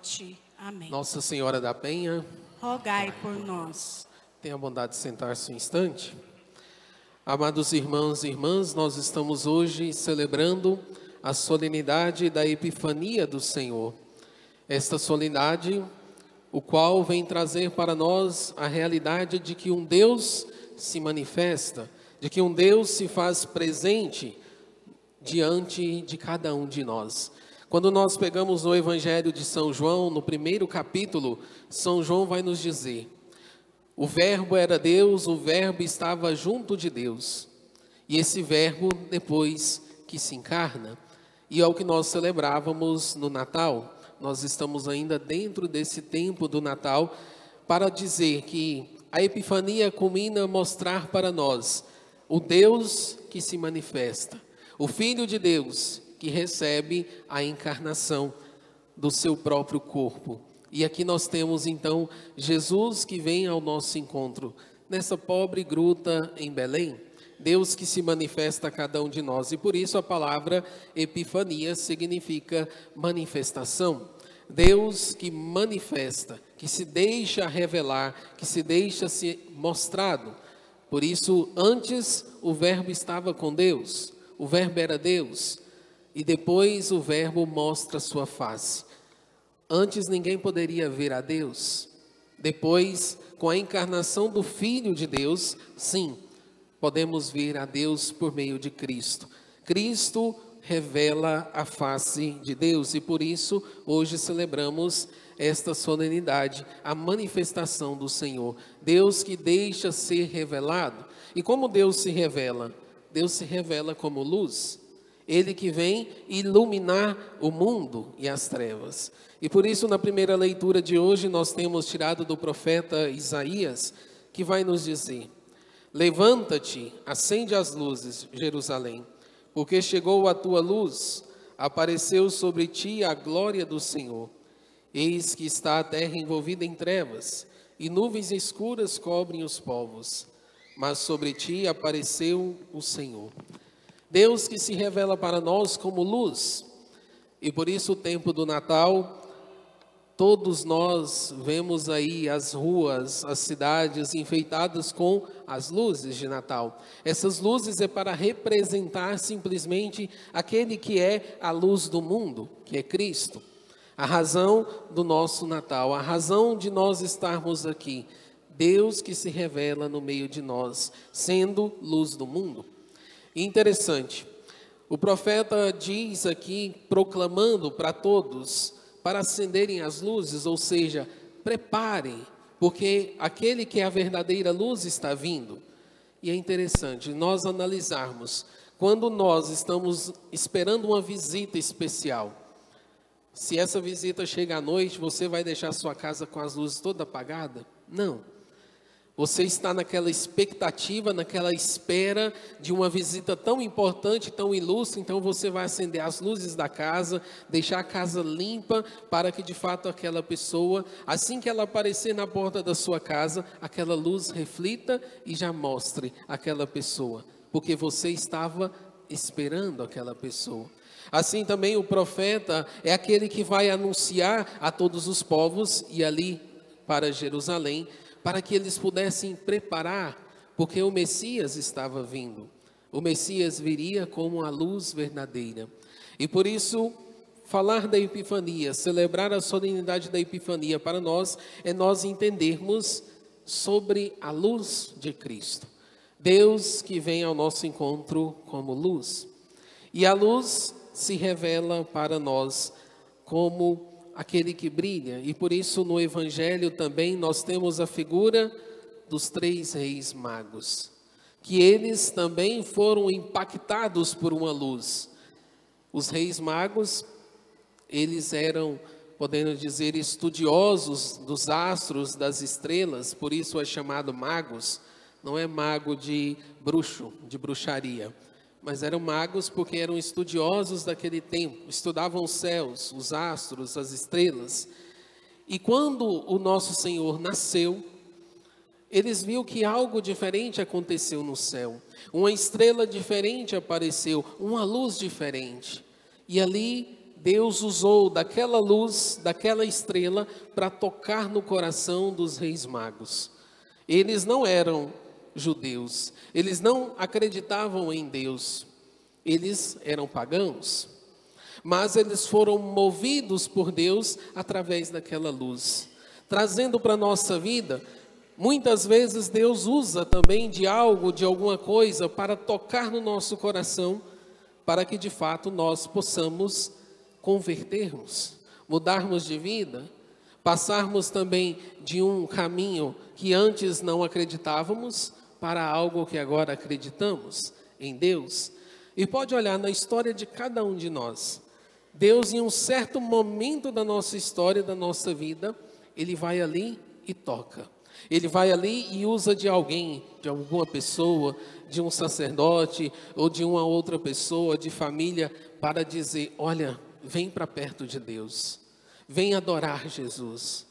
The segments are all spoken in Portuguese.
morte. Amém. Nossa Senhora da Penha, Rogai por nós. tenha a bondade de sentar-se um instante. Amados irmãos e irmãs, nós estamos hoje celebrando a solenidade da Epifania do Senhor. Esta solenidade, o qual vem trazer para nós a realidade de que um Deus se manifesta, de que um Deus se faz presente diante de cada um de nós. Quando nós pegamos o Evangelho de São João, no primeiro capítulo, São João vai nos dizer: o verbo era Deus, o verbo estava junto de Deus. E esse verbo depois que se encarna. E é o que nós celebrávamos no Natal. Nós estamos ainda dentro desse tempo do Natal para dizer que a Epifania culmina a mostrar para nós o Deus que se manifesta, o Filho de Deus que recebe a encarnação do seu próprio corpo. E aqui nós temos então Jesus que vem ao nosso encontro, nessa pobre gruta em Belém, Deus que se manifesta a cada um de nós. E por isso a palavra Epifania significa manifestação. Deus que manifesta, que se deixa revelar, que se deixa ser mostrado. Por isso, antes o verbo estava com Deus, o verbo era Deus, e depois o verbo mostra sua face. Antes ninguém poderia ver a Deus. Depois, com a encarnação do Filho de Deus, sim, podemos ver a Deus por meio de Cristo. Cristo revela a face de Deus e por isso hoje celebramos esta solenidade, a manifestação do Senhor. Deus que deixa ser revelado. E como Deus se revela? Deus se revela como luz. Ele que vem iluminar o mundo e as trevas. E por isso, na primeira leitura de hoje, nós temos tirado do profeta Isaías, que vai nos dizer: levanta-te, acende as luzes, Jerusalém, porque chegou a tua luz, apareceu sobre ti a glória do Senhor. Eis que está a terra envolvida em trevas, e nuvens escuras cobrem os povos, mas sobre ti apareceu o Senhor. Deus que se revela para nós como luz, e por isso o tempo do Natal, todos nós vemos aí as ruas, as cidades enfeitadas com as luzes de Natal. Essas luzes é para representar simplesmente aquele que é a luz do mundo, que é Cristo. A razão do nosso Natal, a razão de nós estarmos aqui, Deus que se revela no meio de nós, sendo luz do mundo. Interessante, o profeta diz aqui, proclamando para todos, para acenderem as luzes, ou seja, preparem, porque aquele que é a verdadeira luz está vindo. E é interessante nós analisarmos, quando nós estamos esperando uma visita especial, se essa visita chega à noite, você vai deixar sua casa com as luzes toda apagada? Não. Você está naquela expectativa, naquela espera de uma visita tão importante, tão ilustre, então você vai acender as luzes da casa, deixar a casa limpa, para que de fato aquela pessoa, assim que ela aparecer na porta da sua casa, aquela luz reflita e já mostre aquela pessoa, porque você estava esperando aquela pessoa. Assim também o profeta é aquele que vai anunciar a todos os povos, e ali para Jerusalém, para que eles pudessem preparar, porque o Messias estava vindo. O Messias viria como a luz verdadeira. E por isso, falar da Epifania, celebrar a solenidade da Epifania para nós, é nós entendermos sobre a luz de Cristo. Deus que vem ao nosso encontro como luz. E a luz se revela para nós como aquele que brilha, e por isso no Evangelho também nós temos a figura dos 3 reis magos, que eles também foram impactados por uma luz. Os reis magos, eles eram, podemos dizer, estudiosos dos astros, das estrelas, por isso é chamado magos, não é mago de bruxo, de bruxaria, mas eram magos porque eram estudiosos daquele tempo, estudavam os céus, os astros, as estrelas. E quando o nosso Senhor nasceu, eles viram que algo diferente aconteceu no céu. Uma estrela diferente apareceu, uma luz diferente. E ali Deus usou daquela luz, daquela estrela, para tocar no coração dos reis magos. Eles não eram judeus, eles não acreditavam em Deus, eles eram pagãos, mas eles foram movidos por Deus através daquela luz, trazendo para a nossa vida. Muitas vezes Deus usa também de algo, de alguma coisa, para tocar no nosso coração, para que de fato nós possamos convertermos, mudarmos de vida, passarmos também de um caminho que antes não acreditávamos para algo que agora acreditamos em Deus. E pode olhar na história de cada um de nós. Deus, em um certo momento da nossa história, da nossa vida, Ele vai ali e toca. Ele vai ali e usa de alguém, de alguma pessoa, de um sacerdote ou de uma outra pessoa, de família, para dizer: olha, vem para perto de Deus, vem adorar Jesus.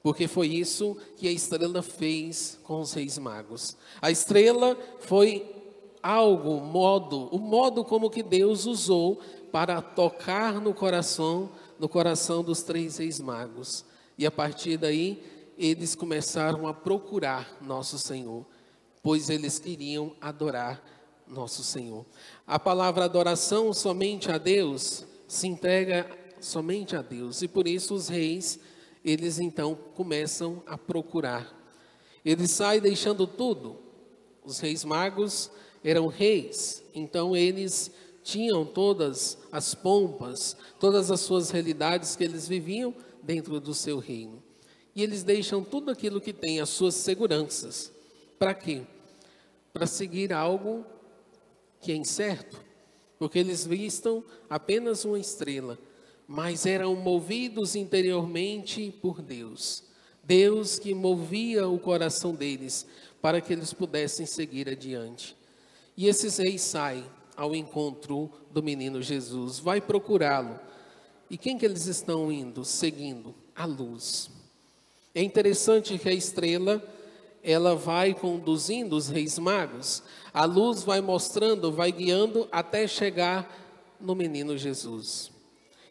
Porque foi isso que a estrela fez com os reis magos. A estrela foi o modo como que Deus usou para tocar no coração dos 3 reis magos. E a partir daí, eles começaram a procurar nosso Senhor, pois eles queriam adorar nosso Senhor. A palavra adoração somente a Deus se entrega somente a Deus, e por isso os reis, eles então começam a procurar. Eles saem deixando tudo. Os reis magos eram reis, então eles tinham todas as pompas, todas as suas realidades que eles viviam dentro do seu reino. E eles deixam tudo aquilo que tem, as suas seguranças. Para quê? Para seguir algo que é incerto, porque eles vistam apenas uma estrela, mas eram movidos interiormente por Deus. Deus que movia o coração deles para que eles pudessem seguir adiante. E esses reis saem ao encontro do menino Jesus, vai procurá-lo. E quem que eles estão indo? Seguindo a luz. É interessante que a estrela, ela vai conduzindo os reis magos, a luz vai mostrando, vai guiando até chegar no menino Jesus.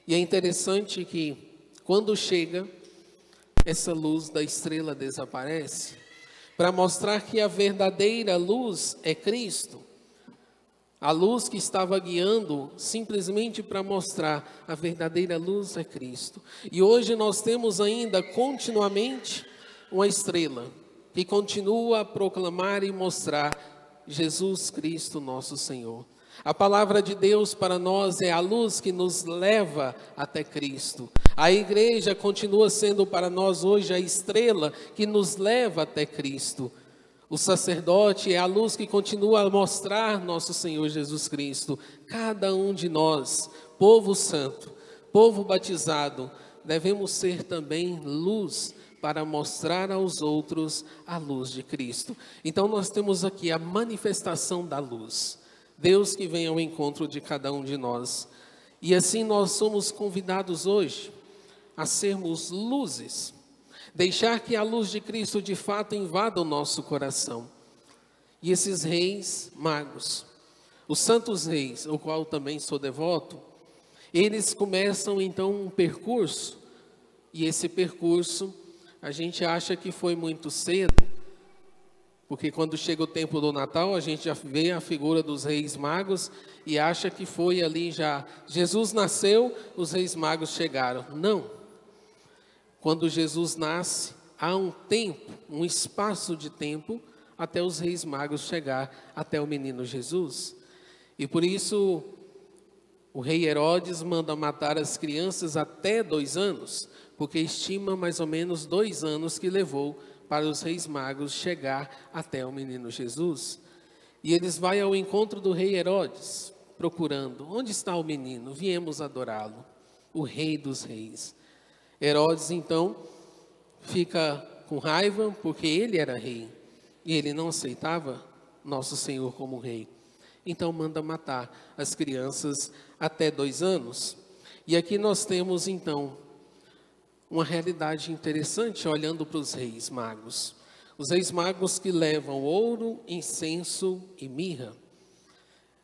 E é interessante que quando chega, essa luz da estrela desaparece, para mostrar que a verdadeira luz é Cristo. A luz que estava guiando, simplesmente para mostrar a verdadeira luz é Cristo. E hoje nós temos ainda continuamente uma estrela que continua a proclamar e mostrar Jesus Cristo, nosso Senhor. A palavra de Deus para nós é a luz que nos leva até Cristo. A igreja continua sendo para nós hoje a estrela que nos leva até Cristo. O sacerdote é a luz que continua a mostrar nosso Senhor Jesus Cristo. Cada um de nós, povo santo, povo batizado, devemos ser também luz para mostrar aos outros a luz de Cristo. Então nós temos aqui a manifestação da luz. Deus que vem ao encontro de cada um de nós. E assim nós somos convidados hoje a sermos luzes. Deixar que a luz de Cristo de fato invada o nosso coração. E esses reis magos, os santos reis, ao qual também sou devoto, eles começam então um percurso. E esse percurso a gente acha que foi muito cedo, porque quando chega o tempo do Natal, a gente já vê a figura dos reis magos e acha que foi ali já. Jesus nasceu, os reis magos chegaram. Não. Quando Jesus nasce, há um tempo, um espaço de tempo, até os reis magos chegar até o menino Jesus. E por isso, o rei Herodes manda matar as crianças até 2 anos, porque estima mais ou menos 2 anos que levou para os reis magos chegar até o menino Jesus. E eles vão ao encontro do rei Herodes, procurando: onde está o menino? Viemos adorá-lo, o rei dos reis. Herodes então fica com raiva, porque ele era rei, e ele não aceitava nosso Senhor como rei. Então manda matar as crianças até 2 anos. E aqui nós temos então uma realidade interessante, olhando para os reis magos. Os reis magos que levam ouro, incenso e mirra.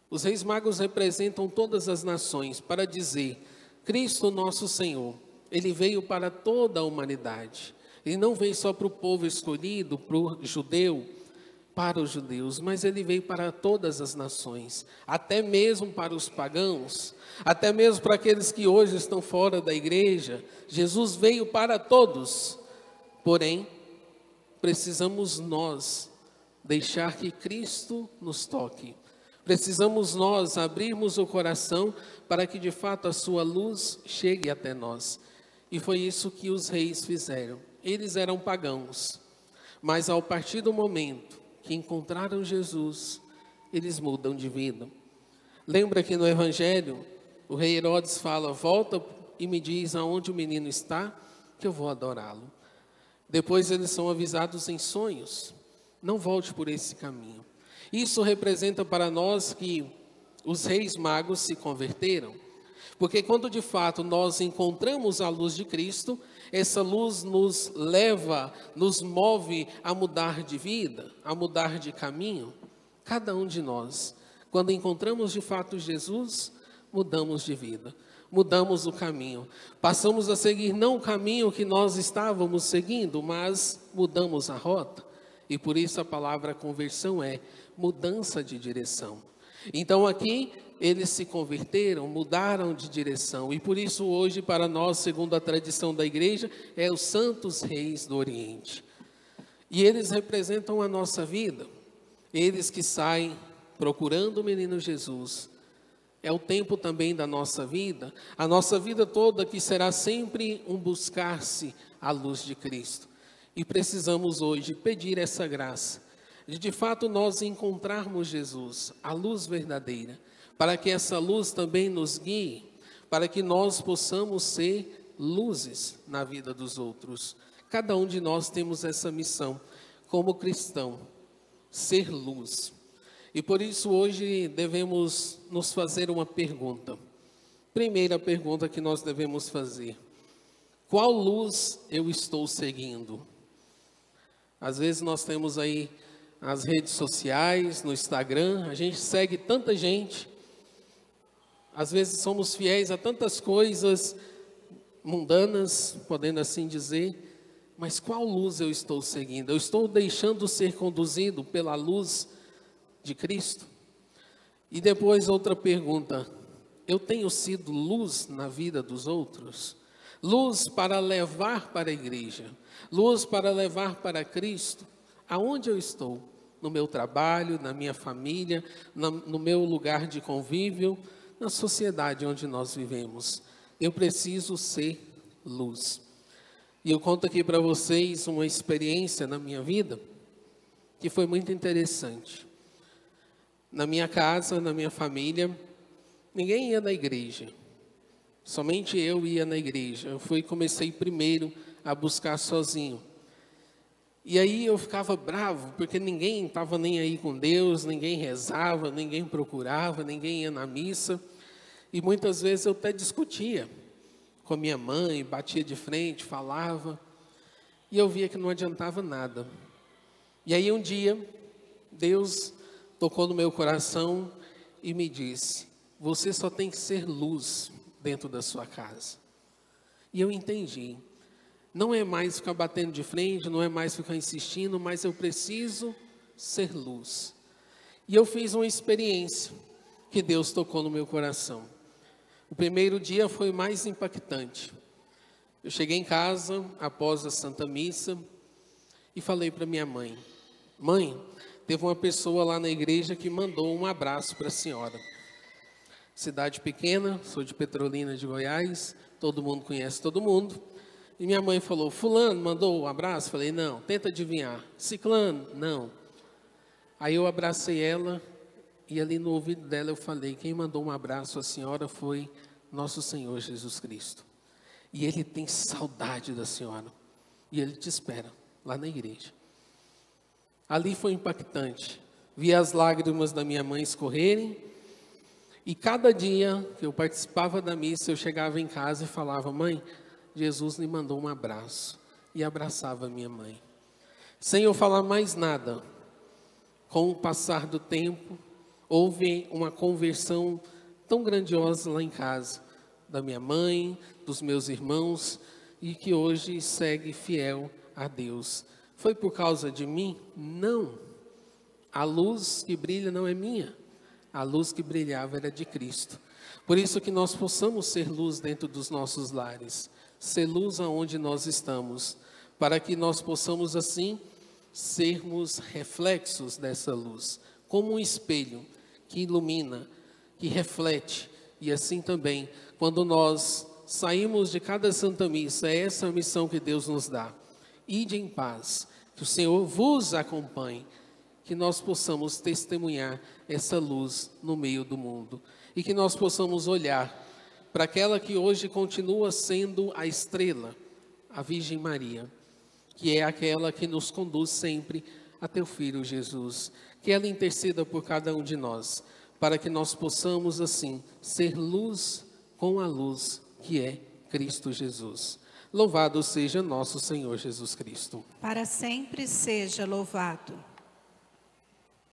Os reis magos representam todas as nações para dizer: Cristo nosso Senhor, Ele veio para toda a humanidade. Ele não veio só para o povo escolhido, para o judeu, para os judeus, mas Ele veio para todas as nações, até mesmo para os pagãos, até mesmo para aqueles que hoje estão fora da igreja. Jesus veio para todos, porém, precisamos nós deixar que Cristo nos toque. Precisamos nós abrirmos o coração para que de fato a sua luz chegue até nós. E foi isso que os reis fizeram. Eles eram pagãos, mas ao partir do momento que encontraram Jesus, eles mudam de vida. Lembra que no Evangelho, o rei Herodes fala: volta e me diz aonde o menino está, que eu vou adorá-lo. Depois eles são avisados em sonhos: não volte por esse caminho. Isso representa para nós que os reis magos se converteram, porque quando de fato nós encontramos a luz de Cristo, essa luz nos leva, nos move a mudar de vida, a mudar de caminho. Cada um de nós, quando encontramos de fato Jesus, mudamos de vida, mudamos o caminho. Passamos a seguir não o caminho que nós estávamos seguindo, mas mudamos a rota. E por isso a palavra conversão é mudança de direção. Então aqui eles se converteram, mudaram de direção. E por isso hoje para nós, segundo a tradição da igreja, é os santos reis do Oriente. E eles representam a nossa vida. Eles que saem procurando o menino Jesus. É o tempo também da nossa vida, a nossa vida toda que será sempre um buscar-se à luz de Cristo. E precisamos hoje pedir essa graça, de fato nós encontrarmos Jesus, a luz verdadeira, para que essa luz também nos guie, para que nós possamos ser luzes na vida dos outros. Cada um de nós temos essa missão, como cristão, ser luz. E por isso hoje devemos nos fazer uma pergunta. Primeira pergunta que nós devemos fazer: qual luz eu estou seguindo? Às vezes nós temos aí as redes sociais, no Instagram, a gente segue tanta gente, às vezes somos fiéis a tantas coisas mundanas, podendo assim dizer, mas qual luz eu estou seguindo? Eu estou deixando ser conduzido pela luz de Cristo? E depois outra pergunta: eu tenho sido luz na vida dos outros? Luz para levar para a igreja, luz para levar para Cristo. Aonde eu estou? No meu trabalho, na minha família, no meu lugar de convívio, na sociedade onde nós vivemos. Eu preciso ser luz. E eu conto aqui para vocês uma experiência na minha vida que foi muito interessante. Na minha casa, na minha família, ninguém ia na igreja. Somente eu ia na igreja. Eu comecei primeiro a buscar sozinho. E aí eu ficava bravo, porque ninguém estava nem aí com Deus, ninguém rezava, ninguém procurava, ninguém ia na missa. E muitas vezes eu até discutia com a minha mãe, batia de frente, falava. E eu via que não adiantava nada. E aí um dia, Deus tocou no meu coração e me disse: você só tem que ser luz dentro da sua casa. E eu entendi. Não é mais ficar batendo de frente, não é mais ficar insistindo, mas eu preciso ser luz. E eu fiz uma experiência que Deus tocou no meu coração. O primeiro dia foi mais impactante. Eu cheguei em casa após a Santa Missa e falei para minha mãe: mãe, teve uma pessoa lá na igreja que mandou um abraço para a senhora. Cidade pequena, sou de Petrolina de Goiás, todo mundo conhece todo mundo. E minha mãe falou: fulano mandou um abraço? Falei: não. Tenta adivinhar. Ciclano? Não. Aí eu abracei ela e ali no ouvido dela eu falei: quem mandou um abraço à senhora foi nosso Senhor Jesus Cristo. E Ele tem saudade da senhora. E Ele te espera lá na igreja. Ali foi impactante. Vi as lágrimas da minha mãe escorrerem. E cada dia que eu participava da missa, eu chegava em casa e falava: mãe, Jesus me mandou um abraço. E abraçava minha mãe. Sem eu falar mais nada, com o passar do tempo, houve uma conversão tão grandiosa lá em casa, da minha mãe, dos meus irmãos e que hoje segue fiel a Deus. Foi por causa de mim? Não. A luz que brilha não é minha. A luz que brilhava era de Cristo. Por isso que nós possamos ser luz dentro dos nossos lares, ser luz aonde nós estamos, para que nós possamos assim sermos reflexos dessa luz, como um espelho que ilumina, que reflete. E assim também, quando nós saímos de cada Santa Missa, é essa a missão que Deus nos dá. Ide em paz, que o Senhor vos acompanhe, que nós possamos testemunhar essa luz no meio do mundo. E que nós possamos olhar para aquela que hoje continua sendo a estrela, a Virgem Maria, que é aquela que nos conduz sempre a teu Filho Jesus. Que ela interceda por cada um de nós, para que nós possamos assim ser luz com a luz que é Cristo Jesus. Louvado seja nosso Senhor Jesus Cristo. Para sempre seja louvado.